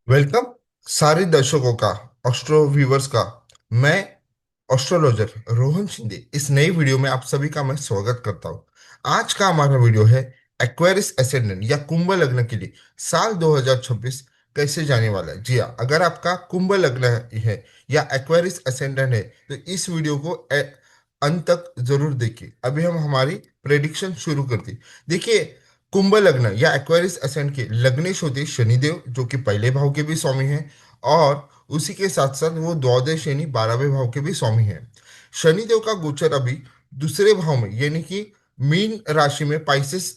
Welcome सारे दर्शकों का, ऑस्ट्रो व्यूवर्स का। मैं एस्ट्रोलॉजर रोहन शिंदे इस नई वीडियो में आप सभी का मैं स्वागत करता हूं। आज का हमारा वीडियो है एक्वेरियस एसेंडेंट या कुंभ लग्न के लिए साल 2026 कैसे जाने वाला है। जी हाँ, अगर आपका कुंभ लग्न है या एक्वेरियस एसेंडेंट है तो इस वीडियो को अंत तक जरूर देखिए। अभी हम हमारी प्रेडिक्शन शुरू करते हैं। देखिए, कुंभ लग्न या एक्वेरियस असेंट के लग्नेश होते शनिदेव, जो कि पहले भाव के भी स्वामी हैं, और उसी के साथ साथ वो द्वादश यानी 12वें भाव के भी स्वामी हैं। शनिदेव का गोचर अभी दूसरे भाव में यानी कि मीन राशि में पाइसेस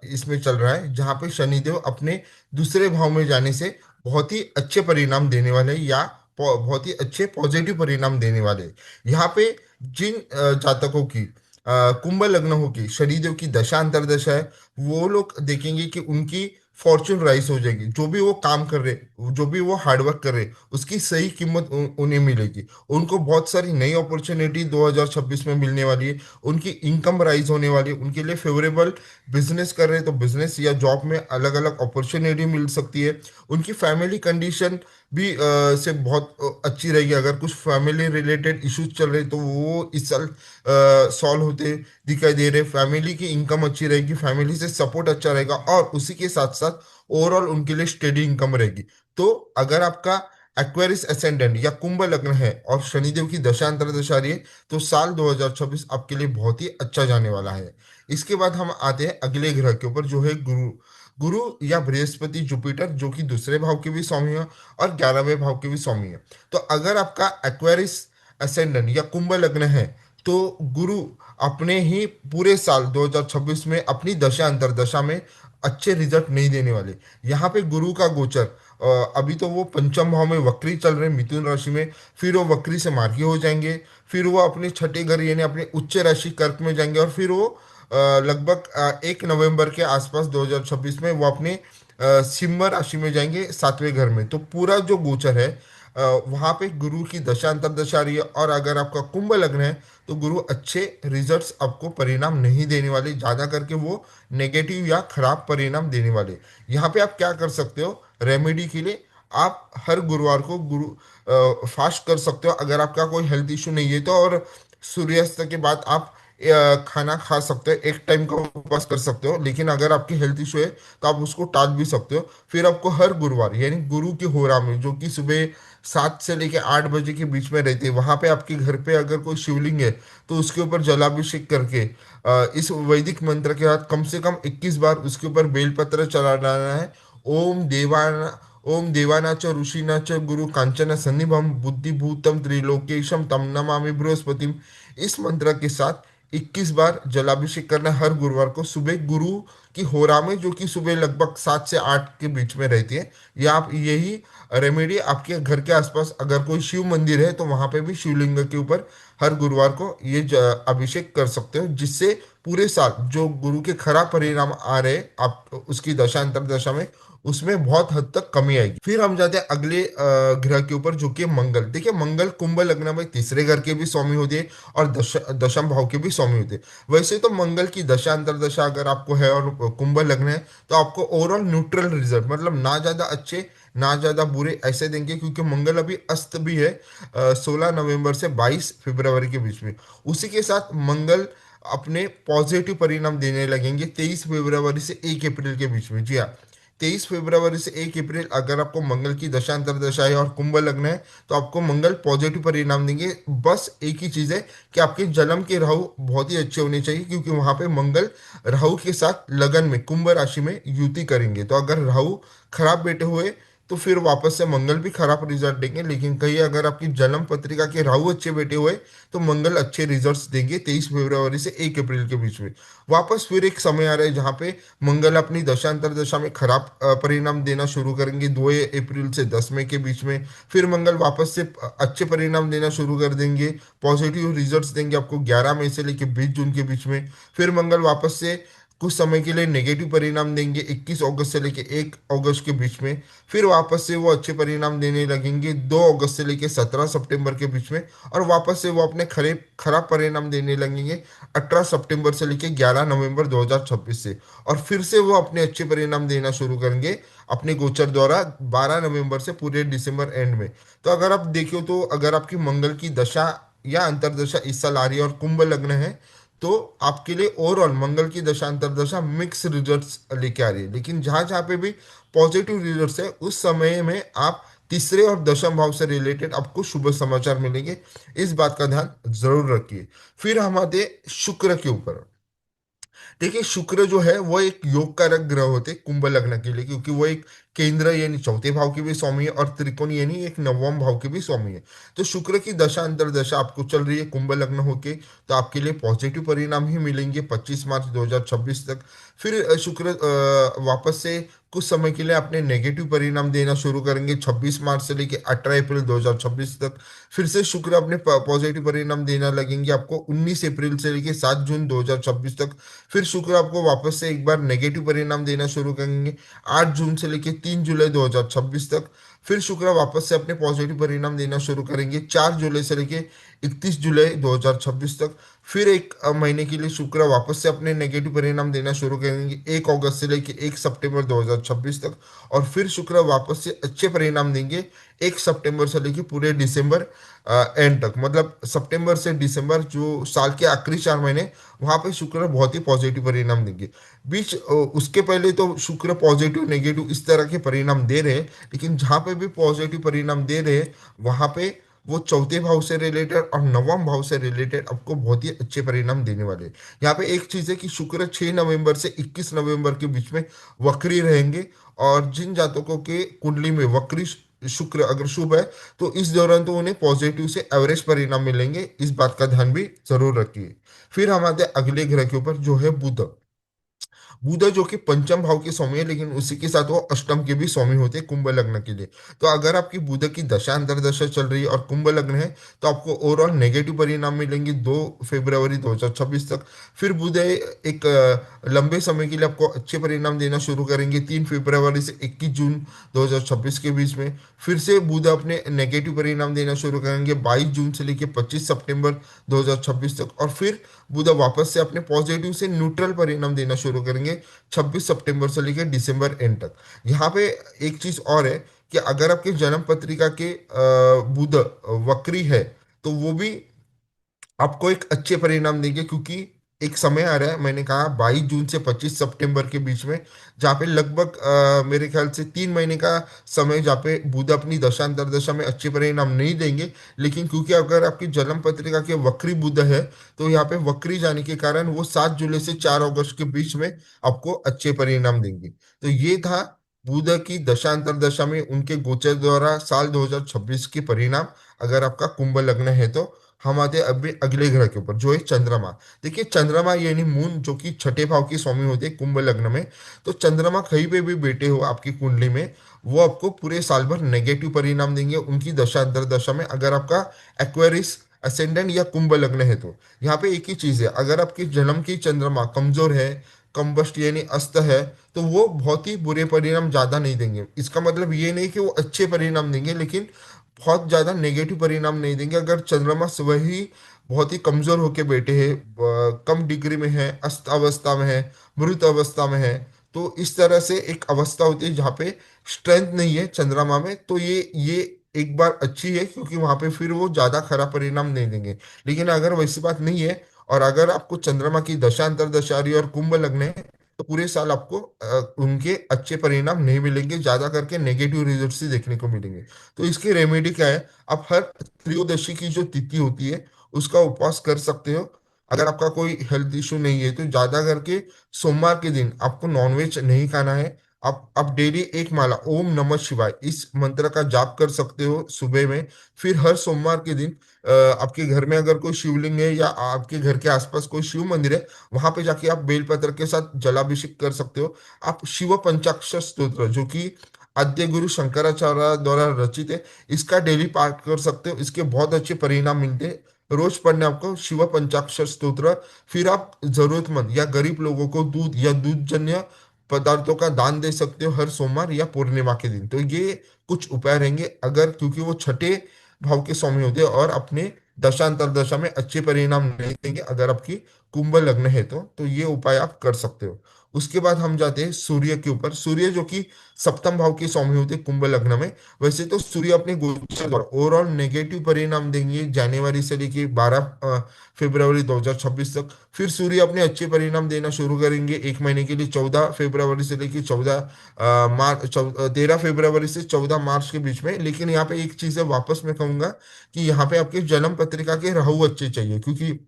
इसमें चल रहा है, जहां पे शनिदेव अपने दूसरे भाव में जाने से बहुत ही अच्छे परिणाम देने वाले हैं या बहुत ही अच्छे पॉजिटिव परिणाम देने वाले हैं। यहाँ पे जिन जातकों की कुंभ लग्न होगी, शनिदेव की दशा अंतर्दशा है, वो लोग देखेंगे कि उनकी फॉर्चून राइज हो जाएगी। जो भी वो काम कर रहे, जो भी वो हार्डवर्क कर रहे, उसकी सही कीमत उन्हें मिलेगी। उनको बहुत सारी नई अपॉर्चुनिटी 2026 में मिलने वाली है। उनकी इनकम राइज होने वाली है। उनके लिए फेवरेबल बिजनेस कर रहे हैं तो बिजनेस या जॉब में अलग अलग अपॉर्चुनिटी मिल सकती है। उनकी फैमिली कंडीशन भी से बहुत अच्छी रहेगी। अगर कुछ फैमिली रिलेटेड इश्यूज चल रहे तो वो इस साल सॉल्व होते दिखाई दे रहे। फैमिली की इनकम अच्छी रहेगी, फैमिली से सपोर्ट अच्छा रहेगा, और उसी के साथ साथ ओवरऑल उनके लिए स्टेडी इनकम रहेगी। तो अगर आपका एक्वेरियस असेंडेंट या कुंभ लग्न है और शनिदेव की दशा अंतर्दशा रही है तो साल 2026 आपके लिए बहुत ही अच्छा जाने वाला है। इसके बाद हम आते हैं अगले ग्रह के ऊपर, जो है गुरु। गुरु या बृहस्पति जुपिटर, जो कि दूसरे भाव के भी स्वामी है और 11वें भाव के भी स्वामी है। तो अगर आपका एक्वेरियस असेंडेंट या कुंभ लग्न है तो गुरु अपने ही पूरे साल 2026 में अपनी दशा अंतर्दशा में अच्छे रिजल्ट नहीं देने वाले। यहाँ पे गुरु का गोचर अभी तो वो पंचम भाव में वक्री चल रहे मिथुन राशि में, फिर वो वक्री से मार्गी हो जाएंगे, फिर वो अपने छठे घर यानी अपने उच्च राशि कर्क में जाएंगे, और फिर वो लगभग 1 नवंबर के आसपास 2026 में वो अपने सिंह राशि में जाएंगे, सातवें घर में। तो पूरा जो गोचर है वहां पे गुरु की दशा अंतर्दशा आ रही है। और अगर आपका कुंभ लग्न है तो गुरु अच्छे रिजल्ट्स आपको परिणाम नहीं देने वाले, ज्यादा करके वो नेगेटिव या खराब परिणाम देने वाले। यहाँ पे आप क्या कर सकते हो रेमेडी के लिए? आप हर गुरुवार को गुरु फास्ट कर सकते हो अगर आपका कोई हेल्थ इशू नहीं है तो। और सूर्यास्त के बाद आप खाना खा सकते हो, एक टाइम का उपवास कर सकते हो। लेकिन अगर आपकी हेल्थ इशू है तो आप उसको टाल भी सकते हो। फिर आपको हर गुरुवार यानी गुरु की होरा में, जो कि सुबह 7 से लेके 8 बजे के बीच में रहती है, वहां पे आपके घर पे अगर कोई शिवलिंग है तो उसके ऊपर जलाभिषेक करके इस वैदिक मंत्र के साथ कम से कम 21 बार उसके ऊपर बेलपत्र चढ़ाना है। ओम देवाना ओम देवाना च ऋषिना च गुरु कांचन सन्निभम बुद्धिभूतम त्रिलोकेशम तम नमामि बृहस्पतिम। इस मंत्र के साथ 21 बार जलाभिषेक करना है हर गुरुवार को सुबह गुरु की होरा में, जो कि सुबह लगभग 7 से 8 के बीच में रहती है। या आप यही रेमेडी आपके घर के आसपास अगर कोई शिव मंदिर है तो वहां पे भी शिवलिंग के ऊपर हर गुरुवार को ये अभिषेक कर सकते हो, जिससे पूरे साल जो गुरु के खराब परिणाम आ रहे आप उसकी दशा अंतर्दशा में, उसमें बहुत हद तक कमी आएगी। फिर हम जाते हैं अगले ग्रह के ऊपर, जो कि मंगल। देखिए, मंगल कुंभ लग्न में तीसरे घर के भी स्वामी होते हैं और दशम भाव के भी स्वामी होते हैं। वैसे तो मंगल की दशा अंतर्दशा अगर आपको है और कुंभ लग्न है तो आपको ओवरऑल न्यूट्रल रिजल्ट, मतलब ना ज्यादा अच्छे ना ज्यादा बुरे ऐसे देंगे, क्योंकि मंगल अभी अस्त भी है 16 नवंबर से 22 फरवरी के बीच में। उसी के साथ मंगल अपने पॉजिटिव परिणाम देने लगेंगे 23 फरवरी से 1 अप्रैल के बीच में। जी हाँ, 23 फरवरी से 1 अप्रैल अगर आपको मंगल की दशांतर दशा है और कुंभ लग्न है तो आपको मंगल पॉजिटिव परिणाम देंगे। बस एक ही चीज है कि आपके जन्म के राहु बहुत ही अच्छे होने चाहिए, क्योंकि वहां पे मंगल राहु के साथ लगन में कुंभ राशि में युति करेंगे। तो अगर राहु खराब बैठे हुए तो फिर वापस से मंगल भी खराब रिजल्ट देंगे। लेकिन कहीं अगर आपकी जन्म पत्रिका के राहु अच्छे बैठे हुए तो मंगल अच्छे रिजल्ट्स देंगे 23 फरवरी से 1 अप्रैल के बीच में। वापस फिर एक समय आ रहा है जहाँ पे मंगल अपनी दशांतर दशा में खराब परिणाम देना शुरू करेंगे 2 अप्रैल से 10 मई के बीच में। फिर मंगल वापस से अच्छे परिणाम देना शुरू कर देंगे, पॉजिटिव रिजल्ट्स देंगे आपको 11 मई से लेकर 20 जून के बीच में। फिर मंगल वापस से कुछ समय के लिए नेगेटिव परिणाम देंगे 21 अगस्त से लेके 1 अगस्त के बीच में। फिर वापस से वो अच्छे परिणाम देने लगेंगे 2 अगस्त से लेके 17 सितंबर के बीच में। और वापस से वो अपने खरे खराब परिणाम देने लगेंगे 18 सितंबर से लेके 11 नवंबर 2026 से। और फिर से वो अपने अच्छे परिणाम देना शुरू करेंगे अपने गोचर द्वारा 12 नवंबर से पूरे दिसंबर एंड में। तो अगर आप देखो तो अगर आपकी मंगल की दशा या अंतर्दशा इस साल आ रही है और कुंभ लग्न है, तो आपके लिए ओवरऑल मंगल की दशा अंतर्दशा मिक्स रिजल्ट्स लेके आ रही है। लेकिन जहां जहां पे भी पॉजिटिव रिजल्ट्स है उस समय में आप तीसरे और दशम भाव से रिलेटेड आपको शुभ समाचार मिलेंगे। इस बात का ध्यान जरूर रखिए। फिर हम आते हैं शुक्र के ऊपर। देखिए शुक्र जो है वो एक योग कारक ग्रह होते हैं कुंभ लग्न के लिए, क्योंकि वो एक केंद्र यानी चौथे भाव के भी स्वामी है और त्रिकोण यानी एक नवम भाव के भी स्वामी है। तो शुक्र की दशा अंतर्दशा आपको चल रही है कुंभ लग्न होके, तो आपके लिए पॉजिटिव परिणाम ही मिलेंगे 25 मार्च 2026 तक। फिर शुक्र वापस से कुछ समय के लिए अपने नेगेटिव परिणाम देना शुरू करेंगे 26 मार्च से लेकर 18 अप्रैल 2026 तक। फिर से शुक्र अपने पॉजिटिव परिणाम देना लगेंगे आपको 19 अप्रैल से लेकर 7 जून 2026 तक। फिर शुक्र आपको वापस से एक बार नेगेटिव परिणाम देना शुरू करेंगे 8 जून से लेकर 3 जुलाई 2026 तक। फिर शुक्र वापस से अपने पॉजिटिव परिणाम देना शुरू करेंगे 4 जुलाई से लेकर 31 जुलाई 2026 तक। फिर एक महीने के लिए शुक्र वापस से अपने नेगेटिव परिणाम देना शुरू करेंगे 1 अगस्त से लेकर 1 सितंबर 2026 तक। और फिर शुक्र वापस से अच्छे परिणाम देंगे 1 सितंबर से लेकर पूरे दिसंबर एंड तक। मतलब सितंबर से दिसंबर जो साल के आखिरी 4 महीने, वहां पे शुक्र बहुत ही पॉजिटिव परिणाम देंगे। उसके पहले तो शुक्र पॉजिटिव नेगेटिव इस तरह के परिणाम दे रहे हैं, लेकिन जहां पे भी पॉजिटिव परिणाम दे रहे हैं वहां पे वो चौथे भाव से रिलेटेड और नवम भाव से रिलेटेड आपको बहुत ही अच्छे परिणाम देने वाले हैं। यहाँ पे एक चीज है कि शुक्र 6 नवंबर से 21 नवंबर के बीच में वक्री रहेंगे। और जिन जातकों के कुंडली में वक्री शुक्र अगर शुभ है, तो इस दौरान तो उन्हें पॉजिटिव से एवरेज परिणाम मिलेंगे। इस बात का ध्यान भी जरूर रखिए। फिर हम आते हैं अगले ग्रह के ऊपर जो है बुध। बुध जो कि पंचम भाव के स्वामी है, लेकिन उसी के साथ वो अष्टम के भी स्वामी होते हैं कुंभ लग्न के लिए। तो अगर आपकी बुध की दशा अंतर्दशा चल रही है और कुंभ लग्न है, तो आपको ओवरऑल नेगेटिव परिणाम मिलेंगे 2 फरवरी 2026 तक। फिर बुध एक लंबे समय के लिए आपको अच्छे परिणाम देना शुरू करेंगे 3 फरवरी से 21 जून 2026 के बीच में। फिर से बुध अपने नेगेटिव परिणाम देना शुरू करेंगे 22 जून से लेकर 25 सितंबर 2026 तक। और फिर बुध वापस से अपने पॉजिटिव से न्यूट्रल परिणाम देना शुरू करेंगे 26 सितंबर से लेकर दिसंबर एंड तक। यहाँ पे एक चीज और है कि अगर आपके जन्म पत्रिका के बुध वक्री है, तो वो भी आपको एक अच्छे परिणाम देंगे, क्योंकि एक समय आ रहा है मैंने कहा 22 जून से 25 सितंबर के बीच में, जहाँ पे लगभग मेरे ख्याल से 3 महीने का समय जहाँ पे बुध अपनी दशांतर दशा में अच्छे परिणाम नहीं देंगे। लेकिन क्योंकि अगर आपकी जन्म पत्रिका के वक्री बुध है, तो यहाँ पे वक्री जाने के कारण वो 7 जुलाई से 4 अगस्त के बीच में आपको अच्छे परिणाम देंगे। तो ये था बुध की दशांतर दशा में उनके गोचर द्वारा साल 2026 के परिणाम। अगर आपका कुंभ लग्न है तो हम आते हैं अभी अगले ग्रह के ऊपर जो है चंद्रमा। देखिए चंद्रमा यानी मून जो कि छठे भाव की स्वामी होते हैं कुंभ लग्न में। तो चंद्रमा कहीं पे भी बैठे हो आपकी कुंडली में, वो आपको पूरे साल भर नेगेटिव परिणाम देंगे उनकी दशा अंतर दशा में, अगर आपका एक्वेरियस असेंडेंट या कुंभ लग्न है तो। यहाँ पे एक ही चीज है, अगर आपकी जन्म की चंद्रमा कमजोर है, कम्बस्ट यानी अस्त है, तो वो बहुत ही बुरे परिणाम ज्यादा नहीं देंगे। इसका मतलब ये नहीं कि वो अच्छे परिणाम देंगे, लेकिन बहुत ज्यादा नेगेटिव परिणाम नहीं देंगे। अगर चंद्रमा स्वयं ही बहुत ही कमजोर होके बैठे हैं, कम डिग्री में है, अस्त अवस्था में है, मृत अवस्था में है, तो इस तरह से एक अवस्था होती है जहाँ पे स्ट्रेंथ नहीं है चंद्रमा में, तो ये एक बार अच्छी है, क्योंकि वहां पे फिर वो ज्यादा खराब परिणाम नहीं देंगे। लेकिन अगर वैसी बात नहीं है और अगर आपको चंद्रमा की दशा अंतर्दशा आ रही है और कुंभ लग्न है, तो पूरे साल आपको उनके अच्छे परिणाम नहीं मिलेंगे, ज्यादा करके नेगेटिव रिजल्ट्स ही देखने को मिलेंगे। तो इसकी रेमेडी क्या है, आप हर त्रयोदशी की जो तिथि होती है उसका उपवास कर सकते हो। अगर आपका कोई हेल्थ इशू नहीं है तो ज्यादा करके सोमवार के दिन आपको नॉनवेज नहीं खाना है। आप डेली एक माला ओम नमः शिवाय इस मंत्र का जाप कर सकते हो सुबह में। फिर हर सोमवार के दिन आपके घर में अगर कोई शिवलिंग है या आपके घर के आसपास कोई शिव मंदिर है, वहां पे जाके आप बेलपत्र के साथ जलाभिषेक कर सकते हो। आप शिव पंचाक्षर स्तोत्र जो कि आद्य गुरु शंकराचार्य द्वारा रचित है, इसका डेली पाठ कर सकते हो। इसके बहुत अच्छे परिणाम मिलते हैं। रोज पढ़ने आपको शिव पंचाक्षर स्तोत्र। फिर आप जरूरतमंद या गरीब लोगों को दूध या दूधजन्य पदार्थों का दान दे सकते हो हर सोमवार या पूर्णिमा के दिन। तो ये कुछ उपाय रहेंगे, अगर क्योंकि वो छठे भाव के स्वामी होते हैं और अपने दशांतर दशा में अच्छे परिणाम नहीं देंगे अगर आपकी कुंभ लग्न है तो ये उपाय आप कर सकते हो। उसके बाद हम जाते हैं सूर्य के ऊपर। सूर्य जो कि सप्तम भाव के स्वामी होते हैं कुंभ लग्न में। वैसे तो सूर्य अपने गोचर द्वारा ओवरऑल नेगेटिव परिणाम देंगे जनवरी से लेके 12 फरवरी 2026 तक। फिर सूर्य अपने अच्छे परिणाम देना शुरू करेंगे एक महीने के लिए, 14 फरवरी से लेके 13 फरवरी से 14 मार्च के बीच में। लेकिन यहाँ पे एक चीज है, वापस मैं कहूंगा कि यहाँ पे आपके जन्म पत्रिका के राहु अच्छे चाहिए, क्योंकि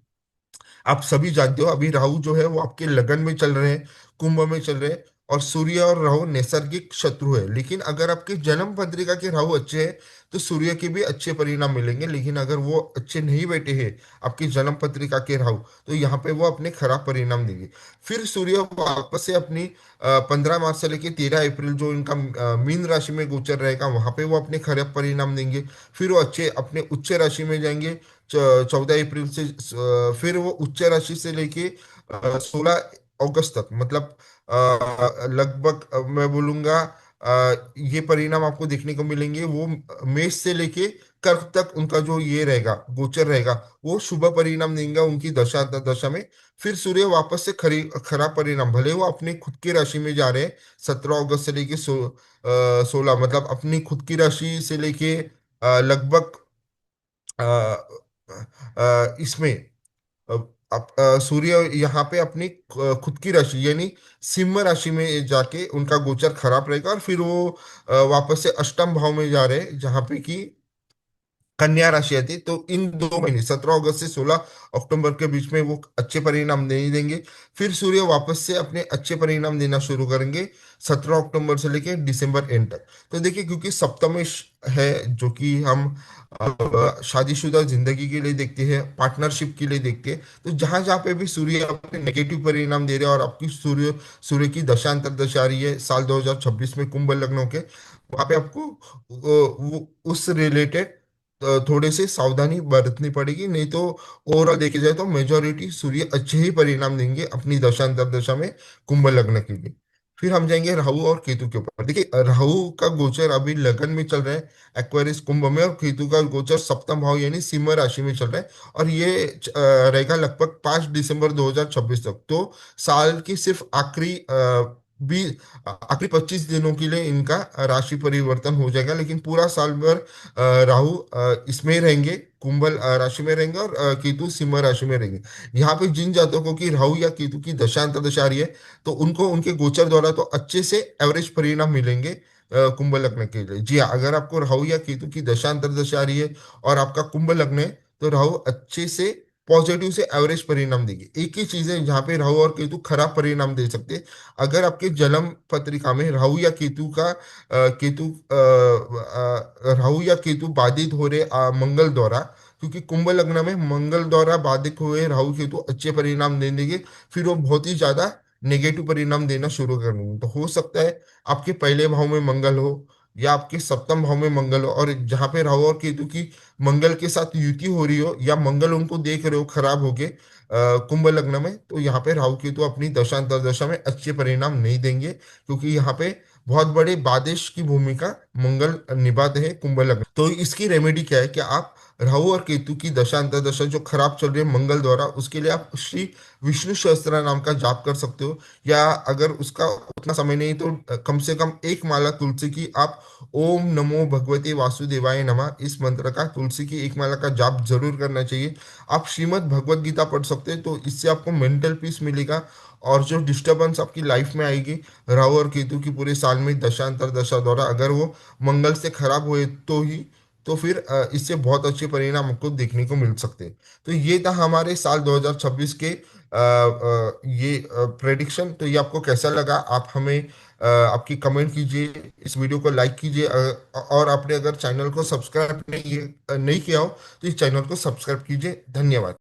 आप सभी जानते हो अभी राहु जो है वो आपके लगन में चल रहे हैं, कुंभ में चल रहे हैं। और सूर्य और राहु नैसर्गिक शत्रु है, लेकिन अगर आपके जन्म पत्रिका के राहु अच्छे हैं तो सूर्य के भी अच्छे परिणाम मिलेंगे। लेकिन अगर वो अच्छे नहीं बैठे हैं आपकी जन्म पत्रिका के राहु, तो यहाँ पे वो अपने खराब परिणाम देंगे। फिर सूर्य वापस से अपनी 15 मार्च से लेके 13 अप्रैल जो इनका मीन राशि में गोचर रहेगा वहां पे वो अपने खराब परिणाम देंगे। फिर वो अच्छे अपने उच्च राशि में जाएंगे 14 अप्रैल से। फिर वो उच्च राशि से लेके 16 अगस्त तक, मतलब लगभग मैं बोलूंगा ये परिणाम आपको देखने को मिलेंगे। वो मेष से लेके कर्क तक उनका जो ये रहेगा गोचर रहेगा वो शुभ परिणाम देंगे उनकी दशा दशा में। फिर सूर्य वापस से खराब परिणाम, भले वो अपनी खुद की राशि में जा रहे हैं 17 अगस्त से लेके 16, मतलब अपनी खुद की राशि से लेके लगभग अ, इसमें अ, सूर्य यहाँ पे अपनी खुद की राशि यानी सिंह राशि में जाके उनका गोचर खराब रहेगा। और फिर वो वापस से अष्टम भाव में जा रहे हैं जहाँ पे कि कन्या राशि आती है। तो इन 2 महीने 17 अगस्त से 16 अक्टूबर के बीच में वो अच्छे परिणाम नहीं देंगे। फिर सूर्य वापस से अपने अच्छे परिणाम देना शुरू करेंगे 17 अक्टूबर से लेके दिसंबर एंड तक। तो देखिए, क्योंकि सप्तमेश है जो कि हम शादीशुदा जिंदगी के लिए देखते हैं, पार्टनरशिप के लिए देखते हैं। तो जहां जहां पे भी सूर्य अपने नेगेटिव परिणाम दे रहे हैं और आपकी सूर्य सूर्य की दशांतर दशा आ रही है साल 2026 में कुंभ लग्नों के, वहां पे आपको उस रिलेटेड थोड़े से सावधानी बरतनी पड़ेगी। नहीं तो ओवरऑल देखे जाए तो मेजोरिटी सूर्य अच्छे ही परिणाम देंगे अपनी दशांतर दशा में कुंभ लग्न के लिए। फिर हम जाएंगे राहु और केतु के ऊपर। देखिए, राहु का गोचर अभी लगन में चल रहा है एक्वेरियस कुंभ में, और केतु का गोचर सप्तम भाव यानी सिंह राशि में चल रहा है। और ये रहेगा लगभग 5 दिसंबर 2026 तक। तो साल की सिर्फ बी आखिरी 25 दिनों के लिए इनका राशि परिवर्तन हो जाएगा, लेकिन पूरा साल भर राहु इसमें ही रहेंगे, कुंभ राशि में रहेंगे, और केतु सिंह राशि में रहेंगे। यहाँ पे जिन जातकों की राहु या केतु की दशा अंतर्दशा आ रही है तो उनको उनके गोचर द्वारा तो अच्छे से एवरेज परिणाम मिलेंगे कुंभ लग्न के लिए। जी हाँ, अगर आपको राहु या केतु की दशा अंतर्दशा आ रही है और आपका कुंभ लग्न है तो राहु अच्छे से पॉजिटिव से एवरेज परिणाम देंगे। एक ही चीज है जहाँ पे राहु और केतु खराब परिणाम दे सकते हैं। अगर आपके जन्म पत्रिका में राहु या केतु का राहु या केतु बाधित हो रहे मंगल द्वारा, क्योंकि कुंभ लग्न में मंगल द्वारा बाधित हुए राहु केतु अच्छे परिणाम नहीं देंगे, फिर वो बहुत ही ज्यादा नेगेटिव परिणाम देना शुरू कर देंगे। तो हो सकता है आपके पहले भाव में मंगल हो या आपके सप्तम भाव में मंगल हो, और जहाँ पे राहु और केतु की मंगल के साथ युति हो रही हो या मंगल उनको देख रहे हो खराब होके कुंभ लग्न में, तो यहाँ पे राहु केतु अपनी दशांतर दशा में अच्छे परिणाम नहीं देंगे, क्योंकि यहाँ पे बहुत बड़े बादेश की भूमिका मंगल निभाते हैं कुंभ लग्न। तो इसकी रेमेडी क्या है कि आप राहु और केतु की दशा अंतर्दशा जो खराब चल रही है मंगल द्वारा, उसके लिए आप श्री विष्णु सहस्त्र नाम का जाप कर सकते हो। या अगर उसका उतना समय नहीं तो कम से कम एक माला तुलसी की आप ओम नमो भगवते वासुदेवाय नमः इस मंत्र का, तुलसी की एक माला का जाप जरूर करना चाहिए। आप श्रीमद् भगवत गीता पढ़ सकते हैं, तो इससे आपको मेंटल पीस मिलेगा। और जो डिस्टरबेंस आपकी लाइफ में आएगी राहु और केतु की पूरे साल में दशांतर दशा द्वारा, अगर वो मंगल से खराब हुए तो फिर इससे बहुत अच्छे परिणाम आपको देखने को मिल सकते हैं। तो ये था हमारे साल 2026 के ये प्रेडिक्शन। तो ये आपको कैसा लगा, आप हमें आपकी कमेंट कीजिए, इस वीडियो को लाइक कीजिए, और आपने अगर चैनल को सब्सक्राइब नहीं किया हो तो इस चैनल को सब्सक्राइब कीजिए। धन्यवाद।